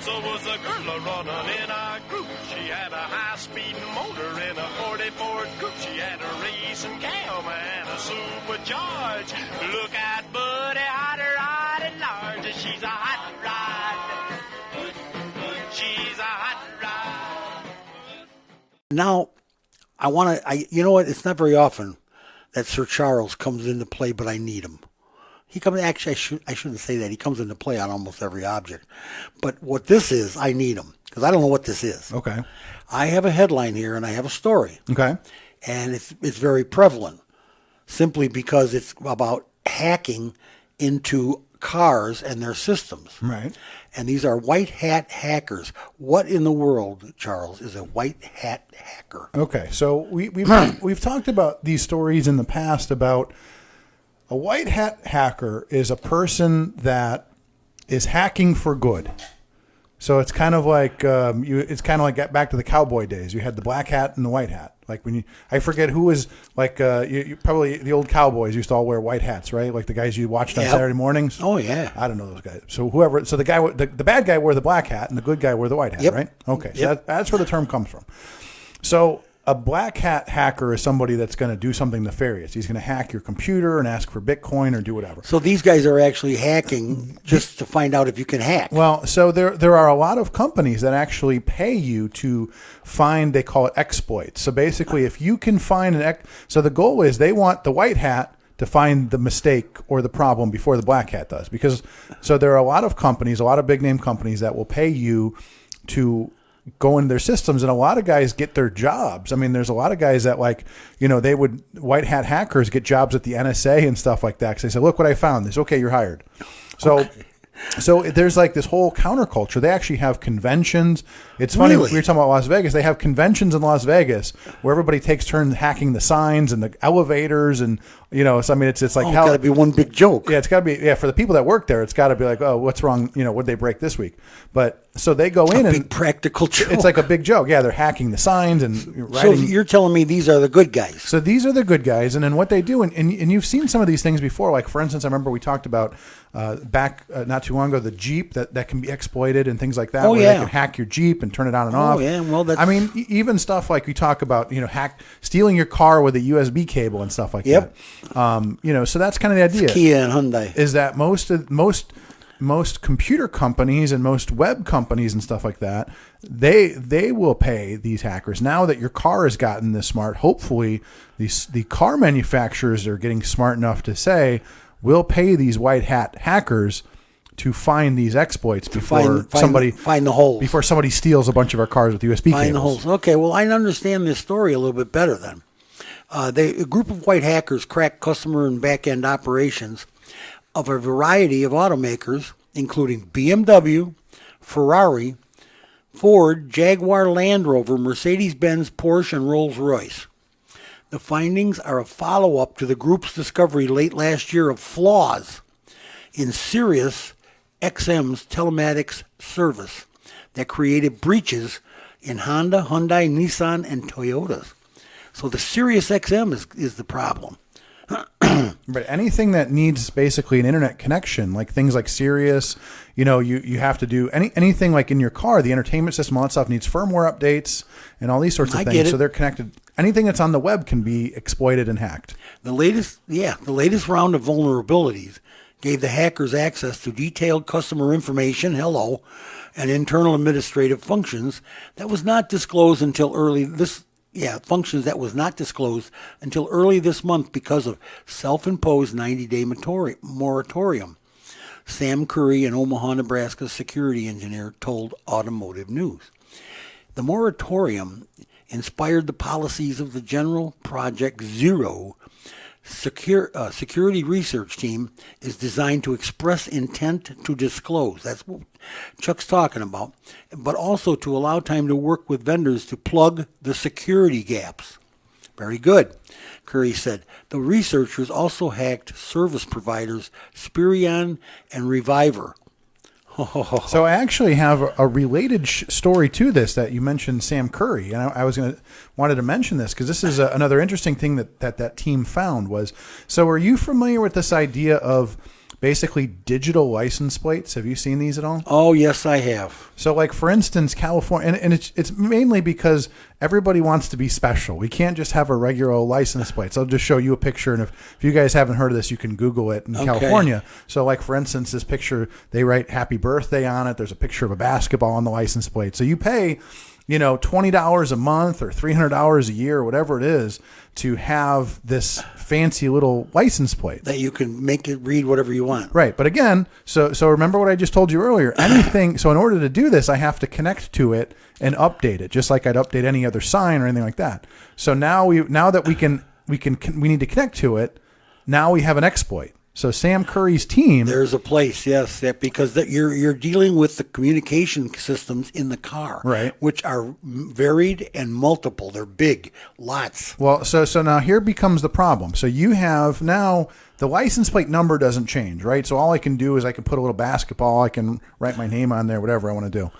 Was a girl running in our group. She had a high-speed motor in a 40 Ford coupe. She had a racing cam and a supercharged. Look at Buddy, hot rod and large. She's a hot rod. She's a hot rod. Now, you know what? It's not very often that Sir Charles comes into play, but I need him. He comes. Actually, I shouldn't say that. He comes into play on almost every object. But what this is, I need him because I don't know what this is. Okay. I have a headline here and I have a story. Okay. And it's very prevalent, simply because it's about hacking into cars and their systems. Right. And these are white hat hackers. What in the world, Charles, is a white hat hacker? Okay. So we've talked about these stories in the past about. A white hat hacker is a person that is hacking for good. So it's kind of like it's kind of like back to the cowboy days. You had the black hat and the white hat. Like I forget who was like you probably the old cowboys used to all wear white hats, right? Like the guys you watched on Saturday mornings. Oh yeah, I don't know those guys. So the guy, the bad guy wore the black hat and the good guy wore the white hat, right? Okay, so that's where the term comes from. So. A black hat hacker is somebody that's going to do something nefarious. He's going to hack your computer and ask for Bitcoin or do whatever. So these guys are actually hacking just to find out if you can hack. Well, so there are a lot of companies that actually pay you to find, they call it exploits. So basically, if you can find so the goal is they want the white hat to find the mistake or the problem before the black hat does. So there are a lot of companies, a lot of big name companies that will pay you to go into their systems, and a lot of guys get their jobs. I mean, there's a lot of guys that white hat hackers get jobs at the NSA and stuff like that. Because they say, look what I found. This, okay, you're hired. So there's like this whole counterculture. They actually have conventions. It's funny, we were talking about Las Vegas. They have conventions in Las Vegas where everybody takes turns hacking the signs and the elevators. And, so I mean, it's like, it's got to be one big joke. Yeah, it's got to be, for the people that work there, it's got to be like, oh, what's wrong? What'd they break this week? But so they go in and big practical joke. It's like a big joke. Yeah, they're hacking the signs and writing. So you're telling me these are the good guys. So these are the good guys. And then what they do, and you've seen some of these things before. Like, for instance, I remember we talked about back not too long ago, the Jeep that can be exploited and things like that. They can hack your Jeep and turn it on and off. Oh, yeah. Well, that's... I mean, even stuff like we talk about, stealing your car with a USB cable and stuff like that. So that's kind of the idea. It's Kia and Hyundai. Is that most computer companies and most web companies and stuff like that, they will pay these hackers. Now that your car has gotten this smart, hopefully the car manufacturers are getting smart enough to say, we'll pay these white hat hackers to find these exploits before somebody find the holes. Before somebody steals a bunch of our cars with USB cables. Find the holes. Okay, well, I understand this story a little bit better then. A group of white hackers cracked customer and back-end operations of a variety of automakers, including BMW, Ferrari, Ford, Jaguar, Land Rover, Mercedes-Benz, Porsche, and Rolls-Royce. The findings are a follow-up to the group's discovery late last year of flaws in Sirius XM's telematics service that created breaches in Honda, Hyundai, Nissan, and Toyotas. So the Sirius XM is the problem. But anything that needs basically an internet connection, like things like Sirius, you have to do anything like in your car, the entertainment system, all that stuff needs firmware updates and all these sorts of things. So they're connected. Anything that's on the web can be exploited and hacked. The latest round of vulnerabilities gave the hackers access to detailed customer information, and internal administrative functions that was not disclosed until early this month because of self-imposed 90-day moratorium. Sam Curry, an Omaha, Nebraska security engineer, told Automotive News. The moratorium inspired the policies of the General Project Zero security research team is designed to express intent to disclose. That's what Chuck's talking about. But also to allow time to work with vendors to plug the security gaps. Very good, Curry said. The researchers also hacked service providers Spirion and Reviver. So I actually have a related story to this that you mentioned, Sam Curry, and I wanted to mention this because this is another interesting thing that team found was. So are you familiar with this idea of basically digital license plates? Have you seen these at all? Oh, yes, I have. So, like, for instance, California, and it's mainly because everybody wants to be special. We can't just have a regular license plate. So I'll just show you a picture, and if you guys haven't heard of this, you can Google it in California. So, like, for instance, this picture, they write happy birthday on it. There's a picture of a basketball on the license plate. So you pay, $20 a month or $300 a year or whatever it is to have this fancy little license plate that you can make it read whatever you want. Right. But again, so remember what I just told you earlier, anything. So in order to do this, I have to connect to it and update it just like I'd update any other sign or anything like that. So now that we need to connect to it. Now we have an exploit. So Sam Curry's team. There's a place, yes, because you're dealing with the communication systems in the car, right, which are varied and multiple. They're big, lots. Well, so now here becomes the problem. So you have now the license plate number doesn't change, right? So all I can do is I can put a little basketball, I can write my name on there, whatever I want to do.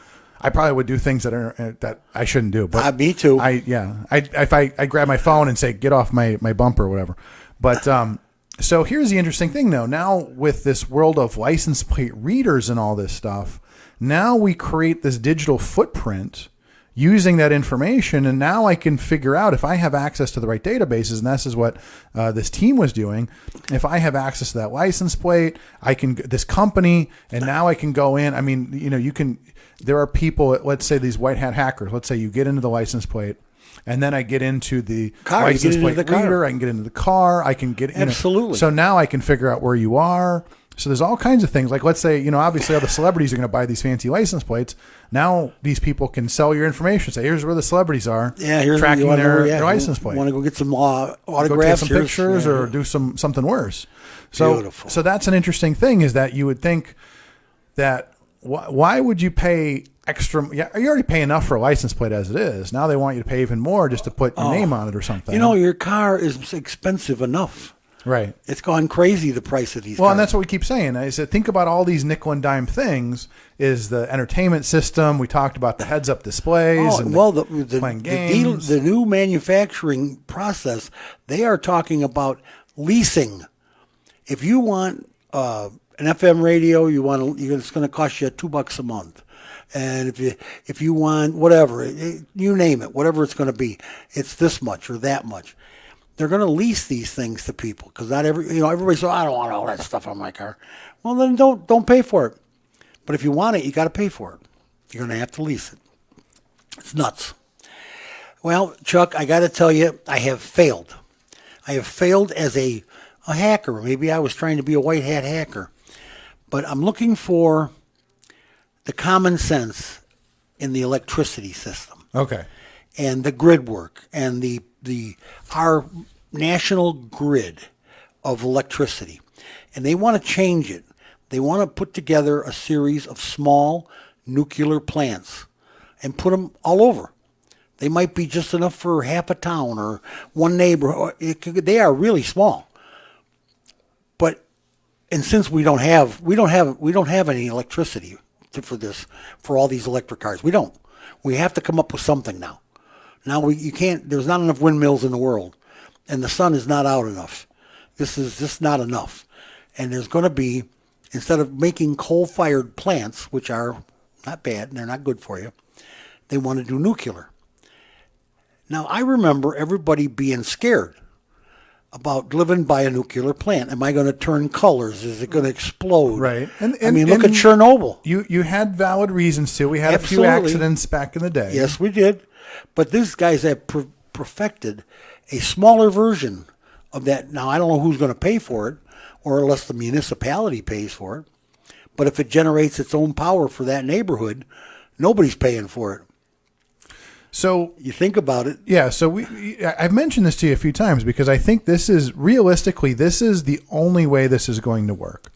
I probably would do things that I shouldn't do, but me too. If I grab my phone and say get off my bumper or whatever, but. So here's the interesting thing, though. Now with this world of license plate readers and all this stuff, now we create this digital footprint using that information, and now I can figure out if I have access to the right databases, and this is what this team was doing. If I have access to that license plate, this company, and now I can go in. I mean, you can. There are people. Let's say these white hat hackers. Let's say you get into the license plate. And then I get into the license plate reader. I can get into the car. I can get absolutely. So now I can figure out where you are. So there's all kinds of things. Like let's say obviously all the celebrities are going to buy these fancy license plates. Now these people can sell your information. Say here's where the celebrities are. Yeah, here's tracking their license plate. Want to go get some autographs, go take some pictures, or do something worse. So beautiful. So that's an interesting thing. Is that you would think that why would you pay extra? Yeah, you already pay enough for a license plate as it is. Now they want you to pay even more just to put your name on it or something. Your car is expensive enough. Right. It's gone crazy, the price of these cars. Well, and that's what we keep saying. I said, think about all these nickel and dime things. Is the entertainment system. We talked about the heads-up displays. Playing games. The new manufacturing process, they are talking about leasing. If you want an FM radio, it's going to cost you $2 a month. And if you want whatever, you name it, whatever it's going to be, it's this much or that much. They're going to lease these things to people because not everybody says, I don't want all that stuff on my car. Well, then don't pay for it. But if you want it, you got to pay for it. You're going to have to lease it. It's nuts. Well, Chuck, I got to tell you, I have failed. I have failed as a hacker. Maybe I was trying to be a white hat hacker. But I'm looking for the common sense in the electricity system. Okay. And the grid work and our national grid of electricity. And they want to change it. They want to put together a series of small nuclear plants and put them all over. They might be just enough for half a town or one neighborhood. They are really small. And since we don't have any electricity for all these electric cars. We don't. We have to come up with something now. Now you can't. There's not enough windmills in the world, and the sun is not out enough. This is just not enough. And there's going to be, instead of making coal-fired plants, which are not bad and they're not good for you, they want to do nuclear. Now I remember everybody being scared about living by a nuclear plant. Am I going to turn colors? Is it going to explode? Right. And look at Chernobyl. You had valid reasons to. We had Absolutely. A few accidents back in the day. Yes, we did. But these guys have perfected a smaller version of that. Now, I don't know who's going to pay for it, or unless the municipality pays for it. But if it generates its own power for that neighborhood, nobody's paying for it. So you think about it. Yeah, so I've mentioned this to you a few times because I think this is the only way this is going to work.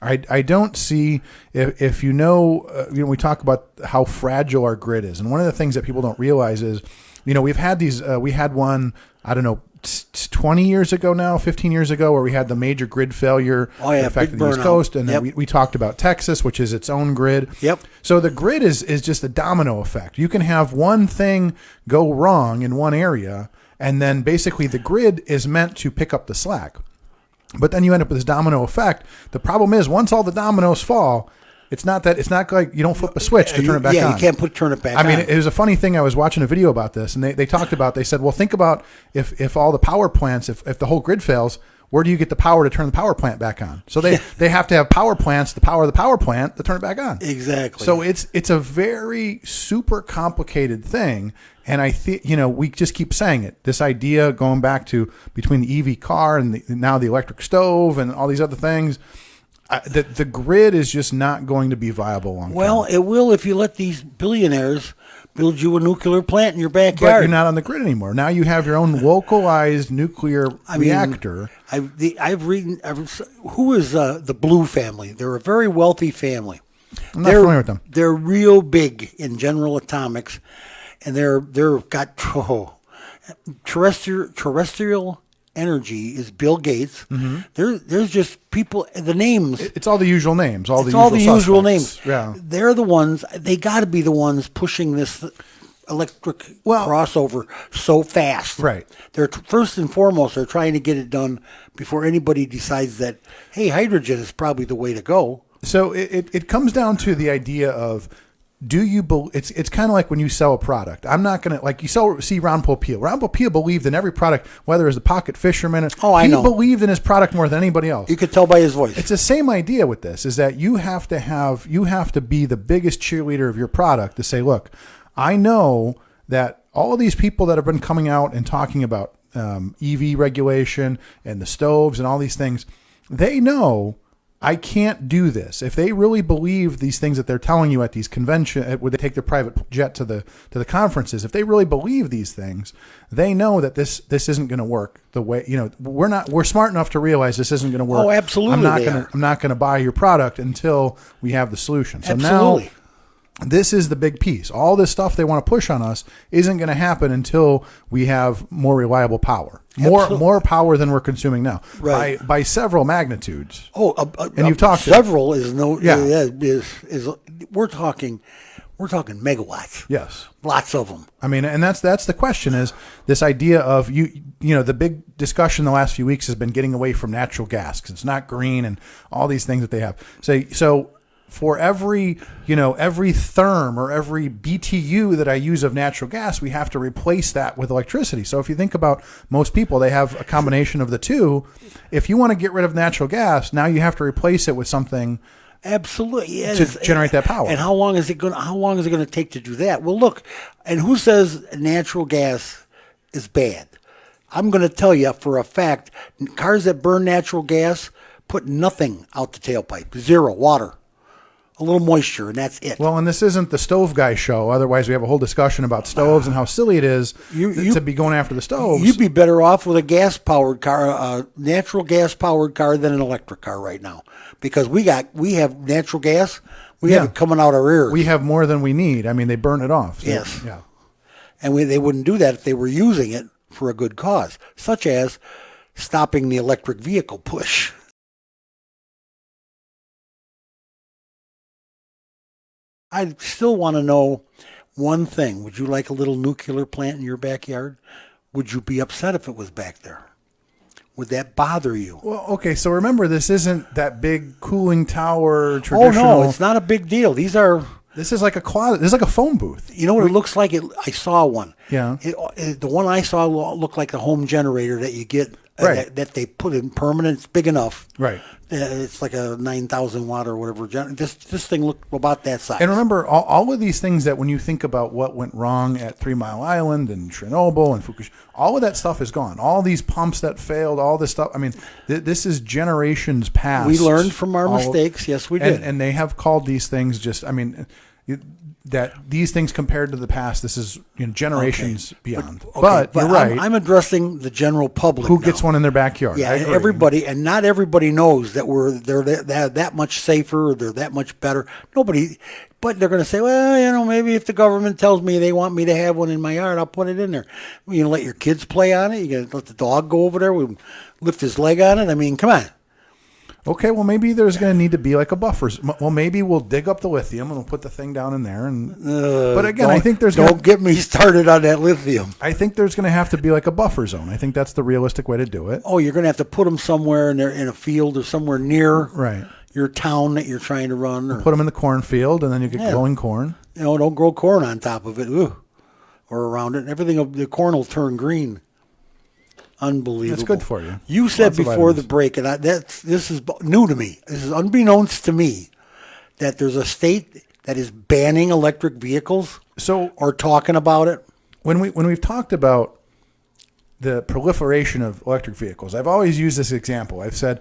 I don't see if we talk about how fragile our grid is, and one of the things that people don't realize is, we've had these we had one, I don't know, 20 years ago now, 15 years ago, where we had the major grid failure that affected the East Coast. And then we talked about Texas, which is its own grid. Yep. So the grid is just a domino effect. You can have one thing go wrong in one area, and then basically the grid is meant to pick up the slack. But then you end up with this domino effect. The problem is once all the dominoes fall, it's not like you don't flip a switch to turn it back on. Yeah, you can't turn it back on. I mean, it was a funny thing. I was watching a video about this, and they talked about, they said, well, think about if all the power plants, if the whole grid fails, where do you get the power to turn the power plant back on? So they have to have power plants to power the power plant to turn it back on. Exactly. So it's a very super complicated thing. And I think, we just keep saying it. This idea going back to between the EV car and now the electric stove and all these other things, the grid is just not going to be viable long term. Well, it will if you let these billionaires build you a nuclear plant in your backyard. But you're not on the grid anymore. Now you have your own localized nuclear reactor. I've read. Who is the Blue family? They're a very wealthy family. I'm not familiar with them. They're real big in General Atomics, and they're got terrestrial energy is Bill Gates. Mm-hmm. There's just people. The names. It's all the usual names. All the usual names. Yeah. They're the ones. They got to be the ones pushing this electric crossover so fast. Right. They're first and foremost. They're trying to get it done before anybody decides that hey, hydrogen is probably the way to go. So it comes down to the idea of. It's kind of like when you sell a product. I'm not going to, like you see Ron Popeil. Ron Popeil believed in every product, whether it's the pocket fisherman. I know. He believed in his product more than anybody else. You could tell by his voice. It's the same idea with this, is that you have to be the biggest cheerleader of your product to say, look, I know that all of these people that have been coming out and talking about EV regulation and the stoves and all these things, they know I can't do this. If they really believe these things that they're telling you at these conventions, where they take their private jet to the conferences, if they really believe these things, they know that this isn't going to work the way, we're smart enough to realize this isn't going to work. Oh, absolutely. I'm not going to buy your product until we have the solution. So absolutely. Now this is the big piece. All this stuff they want to push on us isn't going to happen until we have more reliable power. More power than we're consuming now, right? By several magnitudes. And you've talked several is no, is we're talking megawatts. Yes, lots of them. I mean, and that's the question is this idea of the big discussion the last few weeks has been getting away from natural gas because it's not green and all these things that they have. So for every therm or every BTU that I use of natural gas, we have to replace that with electricity. So if you think about most people, they have a combination of the two. If you want to get rid of natural gas, now you have to replace it with something. Absolutely, to generate that power. And how long is it going to take to do that? Well, look, and who says natural gas is bad? I'm going to tell you for a fact, cars that burn natural gas put nothing out the tailpipe, zero water. A little moisture, and that's it. Well, and this isn't the stove guy show. Otherwise, we have a whole discussion about stoves and how silly it is to be going after the stoves. You'd be better off with a gas-powered car, natural gas-powered car than an electric car right now, because we have natural gas. We have it coming out our ears. We have more than we need. I mean, they burn it off. So, yes. Yeah. And they wouldn't do that if they were using it for a good cause, such as stopping the electric vehicle push. I still want to know one thing. Would you like a little nuclear plant in your backyard? Would you be upset if it was back there? Would that bother you? Well, okay, so remember, this isn't that big cooling tower traditional. Oh, no, it's not a big deal. This is like a closet. This is like a phone booth. You know what it looks like? I saw one. Yeah. The one I saw looked like a home generator that you get, right. that they put in permanent. It's big enough. Right. It's like a 9,000 watt or whatever. This thing looked about that size. And remember, all of these things that when you think about what went wrong at 3 Mile Island and Chernobyl and Fukushima, all of that stuff is gone. All these pumps that failed, all this stuff. I mean, this is generations past. We learned from our mistakes. Yes, we did. And they have called these things that these things compared to the past, this is generations beyond. But you're right. I'm addressing the general public. Who gets one in their backyard? Yeah, everybody, and not everybody knows that they're that much safer or they're that much better. But they're going to say, well, maybe if the government tells me they want me to have one in my yard, I'll put it in there. You going to let your kids play on it? You going to let the dog go over there and lift his leg on it? I mean, come on. Okay, well, maybe there's going to need to be like a buffer. Well, maybe we'll dig up the lithium and we'll put the thing down in there. But again, I think don't get me started on that lithium. I think there's going to have to be like a buffer zone. I think that's the realistic way to do it. Oh, you're going to have to put them somewhere in a field or somewhere near right. your town that you're trying to run. Or, put them in the cornfield, and then you get growing corn. Don't grow corn on top of it or around it. Everything, the corn will turn green. Unbelievable. It's good for you. You said before the break, and this is new to me. This is unbeknownst to me that there's a state that is banning electric vehicles. Or talking about it. When we've talked about the proliferation of electric vehicles, I've always used this example. I've said,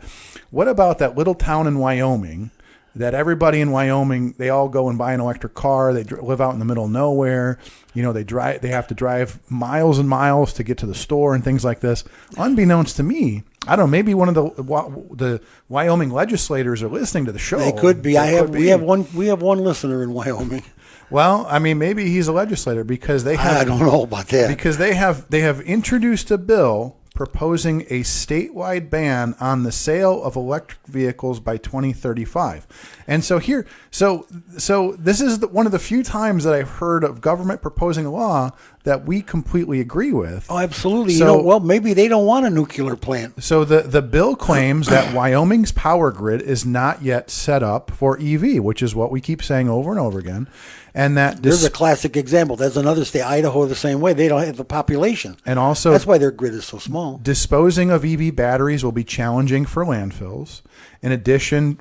what about that little town in Wyoming that everybody in Wyoming, they all go and buy an electric car. They live out in the middle of nowhere. They have to drive miles and miles to get to the store and things like this. Unbeknownst to me, I don't know, maybe one of the Wyoming legislators are listening to the show. They could be. We have one listener in Wyoming. Well, I mean, maybe he's a legislator because they have. I don't know about that. Because they have introduced a bill proposing a statewide ban on the sale of electric vehicles by 2035. And so this is one of the few times that I've heard of government proposing a law that we completely agree with. Oh, absolutely. So, maybe they don't want a nuclear plant. So the bill claims that Wyoming's power grid is not yet set up for EV, which is what we keep saying over and over again. And there's a classic example. There's another state, Idaho, the same way. They don't have the population. And also, that's why their grid is so small. Disposing of EV batteries will be challenging for landfills. In addition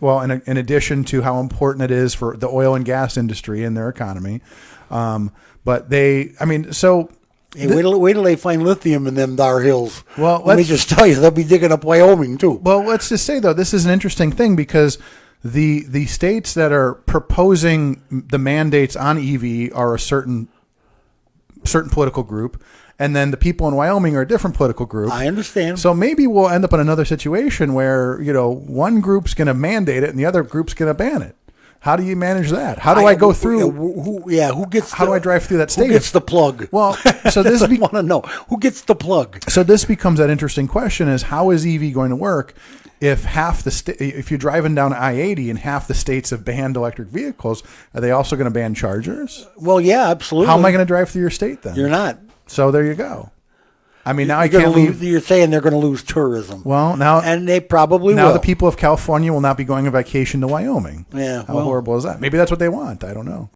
to how important it is for the oil and gas industry and their economy. But wait till they find lithium in them dar hills. Well, let me just tell you, they'll be digging up Wyoming too. Well, let's just say though, this is an interesting thing because the states that are proposing the mandates on EV are a certain political group, and then the people in Wyoming are a different political group. I understand. So maybe we'll end up in another situation where one group's going to mandate it and the other group's going to ban it. How do you manage that? How do I go through? Who gets? How do I drive through that state? Who gets the plug? Well, so this I want to know who gets the plug. So this becomes that interesting question: is how is EV going to work if if you're driving down I-80 and half the states have banned electric vehicles? Are they also going to ban chargers? Well, yeah, absolutely. How am I going to drive through your state then? You're not. So there you go. I mean, now I can't leave. You're saying they're going to lose tourism. Well, now and they probably now will. The people of California will not be going on vacation to Wyoming. Yeah, how horrible is that? Maybe that's what they want. I don't know.